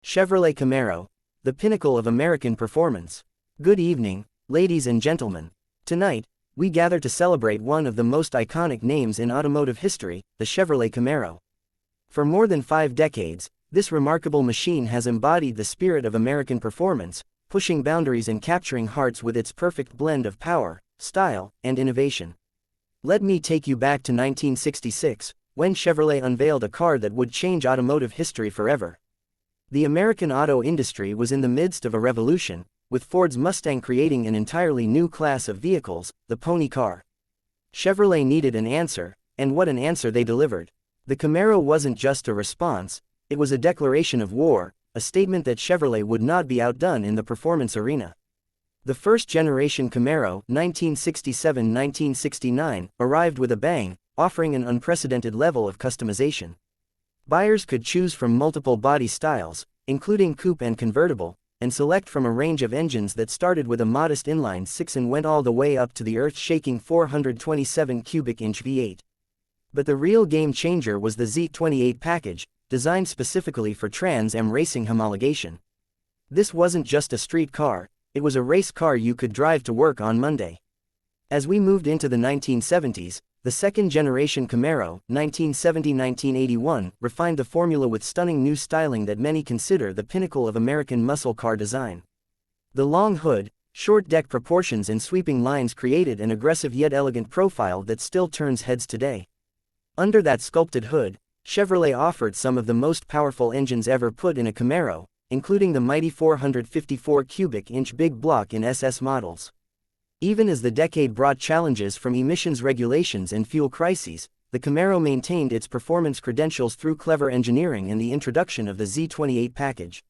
Chevrolet Camaro, the pinnacle of American performance. Good evening, ladies and gentlemen. Tonight, we gather to celebrate one of the most iconic names in automotive history, the Chevrolet Camaro. For more than 5 decades, this remarkable machine has embodied the spirit of American performance, pushing boundaries and capturing hearts with its perfect blend of power, style, and innovation. Let me take you back to 1966, when Chevrolet unveiled a car that would change automotive history forever. The American auto industry was in the midst of a revolution, with Ford's Mustang creating an entirely new class of vehicles, the pony car. Chevrolet needed an answer, and what an answer they delivered. The Camaro wasn't just a response, it was a declaration of war, a statement that Chevrolet would not be outdone in the performance arena. The first-generation Camaro, 1967-1969, arrived with a bang, offering an unprecedented level of customization. Buyers could choose from multiple body styles, including coupe and convertible, and select from a range of engines that started with a modest inline-6 and went all the way up to the earth-shaking 427 cubic inch V8. But the real game-changer was the Z28 package, designed specifically for Trans Am racing homologation. This wasn't just a street car, it was a race car you could drive to work on Monday. As we moved into the 1970s, the second-generation Camaro, 1970-1981, refined the formula with stunning new styling that many consider the pinnacle of American muscle car design. The long hood, short deck proportions and sweeping lines created an aggressive yet elegant profile that still turns heads today. Under that sculpted hood, Chevrolet offered some of the most powerful engines ever put in a Camaro, including the mighty 454 cubic inch big block in SS models. Even as the decade brought challenges from emissions regulations and fuel crises, the Camaro maintained its performance credentials through clever engineering and the introduction of the Z28 package.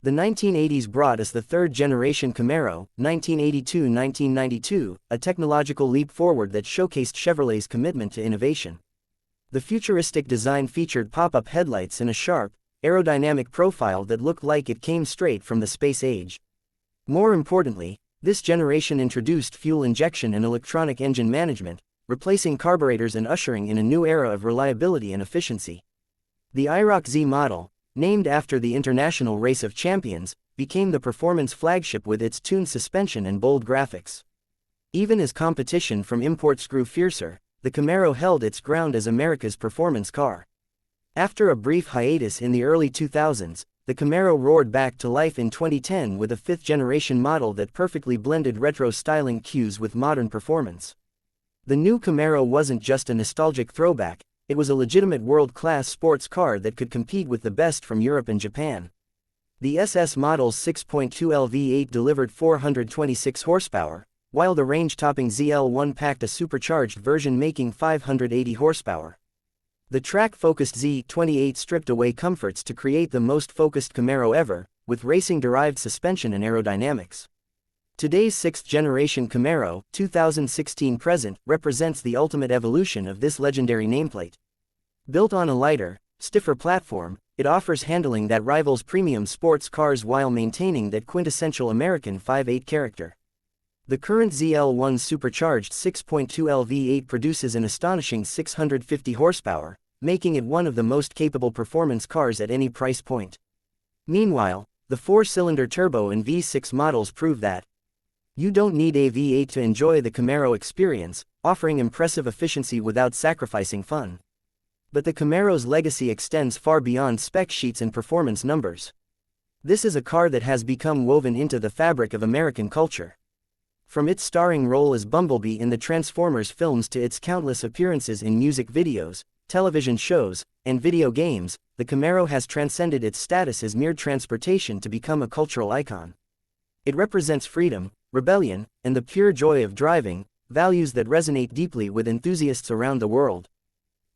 The 1980s brought us the third-generation Camaro, 1982-1992, a technological leap forward that showcased Chevrolet's commitment to innovation. The futuristic design featured pop-up headlights and a sharp, aerodynamic profile that looked like it came straight from the space age. More importantly, this generation introduced fuel injection and electronic engine management, replacing carburetors and ushering in a new era of reliability and efficiency. The IROC Z model, named after the International Race of Champions, became the performance flagship with its tuned suspension and bold graphics. Even as competition from imports grew fiercer, the Camaro held its ground as America's performance car. After a brief hiatus in the early 2000s, the Camaro roared back to life in 2010 with a 5th-generation model that perfectly blended retro styling cues with modern performance. The new Camaro wasn't just a nostalgic throwback, it was a legitimate world-class sports car that could compete with the best from Europe and Japan. The SS model's 6.2L V8 delivered 426 horsepower, while the range-topping ZL1 packed a supercharged version making 580 horsepower. The track-focused Z28 stripped away comforts to create the most focused Camaro ever, with racing-derived suspension and aerodynamics. Today's 6th-generation Camaro, 2016 present, represents the ultimate evolution of this legendary nameplate. Built on a lighter, stiffer platform, it offers handling that rivals premium sports cars while maintaining that quintessential American 5.8 character. The current ZL1's supercharged 6.2L V8 produces an astonishing 650 horsepower, making it one of the most capable performance cars at any price point. Meanwhile, the 4-cylinder turbo and V6 models prove that you don't need a V8 to enjoy the Camaro experience, offering impressive efficiency without sacrificing fun. But the Camaro's legacy extends far beyond spec sheets and performance numbers. This is a car that has become woven into the fabric of American culture. From its starring role as Bumblebee in the Transformers films to its countless appearances in music videos, television shows, and video games, the Camaro has transcended its status as mere transportation to become a cultural icon. It represents freedom, rebellion, and the pure joy of driving, values that resonate deeply with enthusiasts around the world.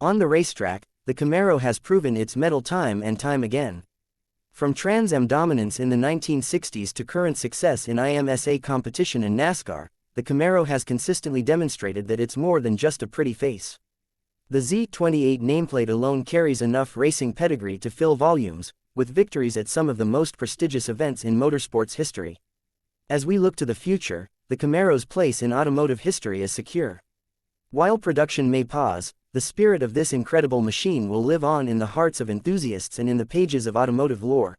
On the racetrack, the Camaro has proven its mettle time and time again. From Trans Am dominance in the 1960s to current success in IMSA competition and NASCAR, the Camaro has consistently demonstrated that it's more than just a pretty face. The Z28 nameplate alone carries enough racing pedigree to fill volumes, with victories at some of the most prestigious events in motorsports history. As we look to the future, the Camaro's place in automotive history is secure. While production may pause, the spirit of this incredible machine will live on in the hearts of enthusiasts and in the pages of automotive lore.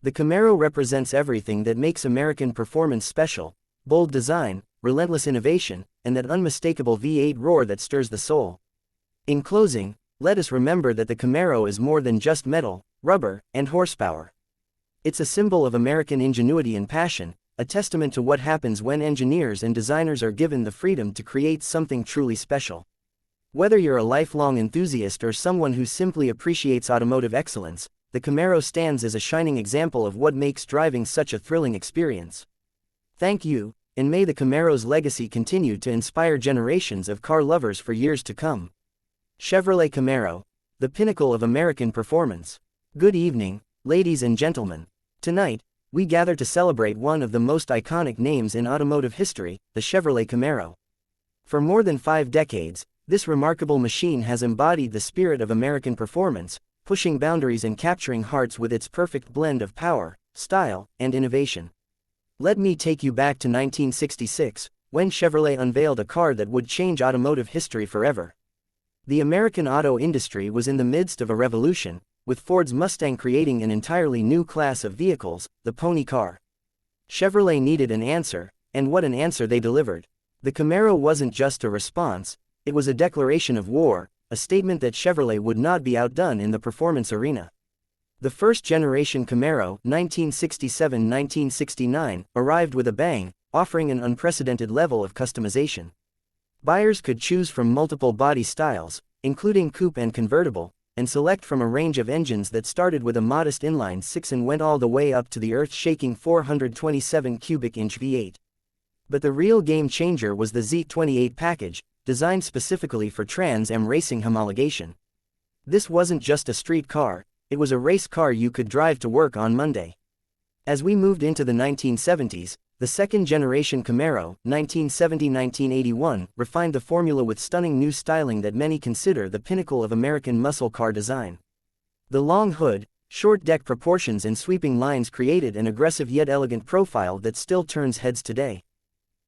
The Camaro represents everything that makes American performance special: bold design, relentless innovation, and that unmistakable V8 roar that stirs the soul. In closing, let us remember that the Camaro is more than just metal, rubber, and horsepower. It's a symbol of American ingenuity and passion, a testament to what happens when engineers and designers are given the freedom to create something truly special. Whether you're a lifelong enthusiast or someone who simply appreciates automotive excellence, the Camaro stands as a shining example of what makes driving such a thrilling experience. Thank you, and may the Camaro's legacy continue to inspire generations of car lovers for years to come. Chevrolet Camaro, the pinnacle of American performance. Good evening, ladies and gentlemen. Tonight, we gather to celebrate one of the most iconic names in automotive history, the Chevrolet Camaro. For more than 5 decades, this remarkable machine has embodied the spirit of American performance, pushing boundaries and capturing hearts with its perfect blend of power, style, and innovation. Let me take you back to 1966, when Chevrolet unveiled a car that would change automotive history forever. The American auto industry was in the midst of a revolution, with Ford's Mustang creating an entirely new class of vehicles, the pony car. Chevrolet needed an answer, and what an answer they delivered. The Camaro wasn't just a response, it was a declaration of war, a statement that Chevrolet would not be outdone in the performance arena. The first-generation Camaro, 1967-1969, arrived with a bang, offering an unprecedented level of customization. Buyers could choose from multiple body styles, including coupe and convertible, and select from a range of engines that started with a modest inline-6 and went all the way up to the earth-shaking 427 cubic-inch V8. But the real game-changer was the Z28 package, designed specifically for Trans Am racing homologation. This wasn't just a street car, it was a race car you could drive to work on Monday. As we moved into the 1970s, the second-generation Camaro, 1970-1981, refined the formula with stunning new styling that many consider the pinnacle of American muscle car design. The long hood, short deck proportions and sweeping lines created an aggressive yet elegant profile that still turns heads today.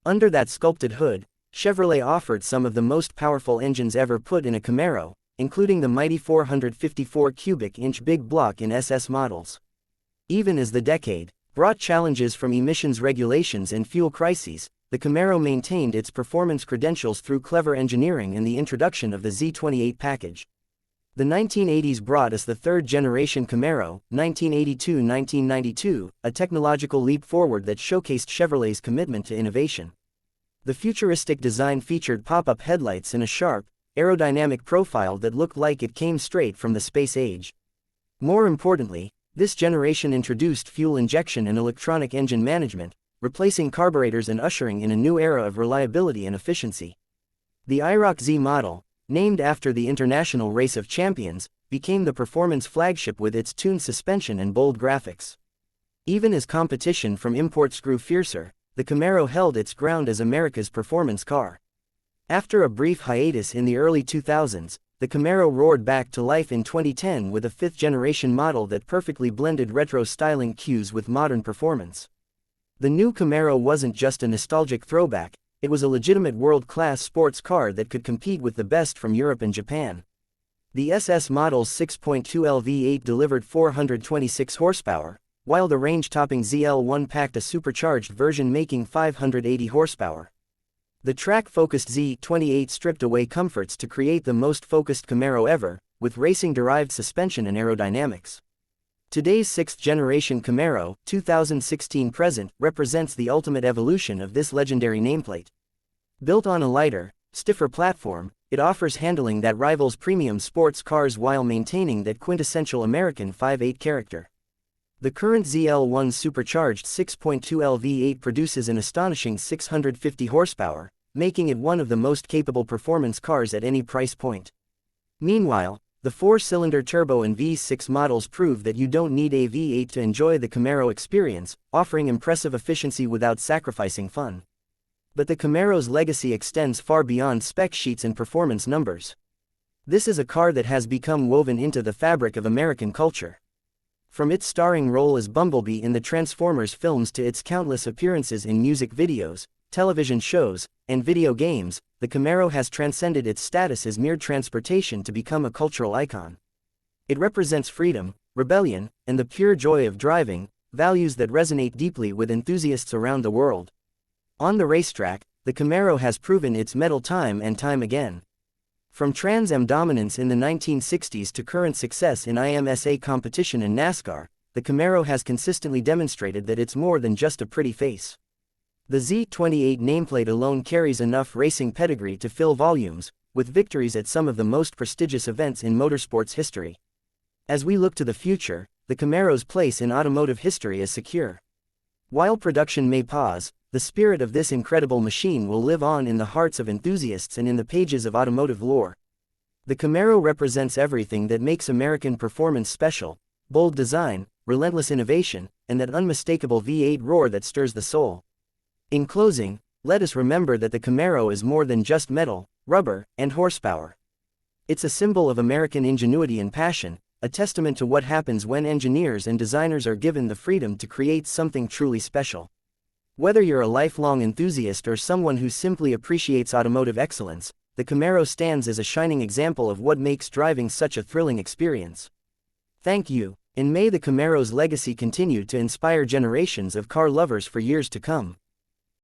Under that sculpted hood, Chevrolet offered some of the most powerful engines ever put in a Camaro, including the mighty 454 cubic-inch big block in SS models. Even as the decade brought challenges from emissions regulations and fuel crises, the Camaro maintained its performance credentials through clever engineering and the introduction of the Z28 package. The 1980s brought us the third-generation Camaro, 1982-1992, a technological leap forward that showcased Chevrolet's commitment to innovation. The futuristic design featured pop-up headlights and a sharp, aerodynamic profile that looked like it came straight from the space age. More importantly, this generation introduced fuel injection and electronic engine management, replacing carburetors and ushering in a new era of reliability and efficiency. The IROC Z model, named after the International Race of Champions, became the performance flagship with its tuned suspension and bold graphics. Even as competition from imports grew fiercer, the Camaro held its ground as America's performance car. After a brief hiatus in the early 2000s, the Camaro roared back to life in 2010 with a fifth-generation model that perfectly blended retro styling cues with modern performance. The new Camaro wasn't just a nostalgic throwback, it was a legitimate world-class sports car that could compete with the best from Europe and Japan. The SS model's 6.2L V8 delivered 426 horsepower, while the range-topping ZL1 packed a supercharged version making 580 horsepower. The track-focused Z28 stripped away comforts to create the most focused Camaro ever, with racing-derived suspension and aerodynamics. Today's sixth-generation Camaro, 2016 present, represents the ultimate evolution of this legendary nameplate. Built on a lighter, stiffer platform, it offers handling that rivals premium sports cars while maintaining that quintessential American 5.8 character. The current ZL1 supercharged 6.2L V8 produces an astonishing 650 horsepower, making it one of the most capable performance cars at any price point. Meanwhile, the 4-cylinder turbo and V6 models prove that you don't need a V8 to enjoy the Camaro experience, offering impressive efficiency without sacrificing fun. But the Camaro's legacy extends far beyond spec sheets and performance numbers. This is a car that has become woven into the fabric of American culture. From its starring role as Bumblebee in the Transformers films to its countless appearances in music videos, television shows, and video games, the Camaro has transcended its status as mere transportation to become a cultural icon. It represents freedom, rebellion, and the pure joy of driving, values that resonate deeply with enthusiasts around the world. On the racetrack, the Camaro has proven its mettle time and time again. From Trans Am dominance in the 1960s to current success in IMSA competition and NASCAR, the Camaro has consistently demonstrated that it's more than just a pretty face. The Z28 nameplate alone carries enough racing pedigree to fill volumes, with victories at some of the most prestigious events in motorsports history. As we look to the future, the Camaro's place in automotive history is secure. While production may pause, the spirit of this incredible machine will live on in the hearts of enthusiasts and in the pages of automotive lore. The Camaro represents everything that makes American performance special: bold design, relentless innovation, and that unmistakable V8 roar that stirs the soul. In closing, let us remember that the Camaro is more than just metal, rubber, and horsepower. It's a symbol of American ingenuity and passion, a testament to what happens when engineers and designers are given the freedom to create something truly special. Whether you're a lifelong enthusiast or someone who simply appreciates automotive excellence, the Camaro stands as a shining example of what makes driving such a thrilling experience. Thank you, and may the Camaro's legacy continue to inspire generations of car lovers for years to come.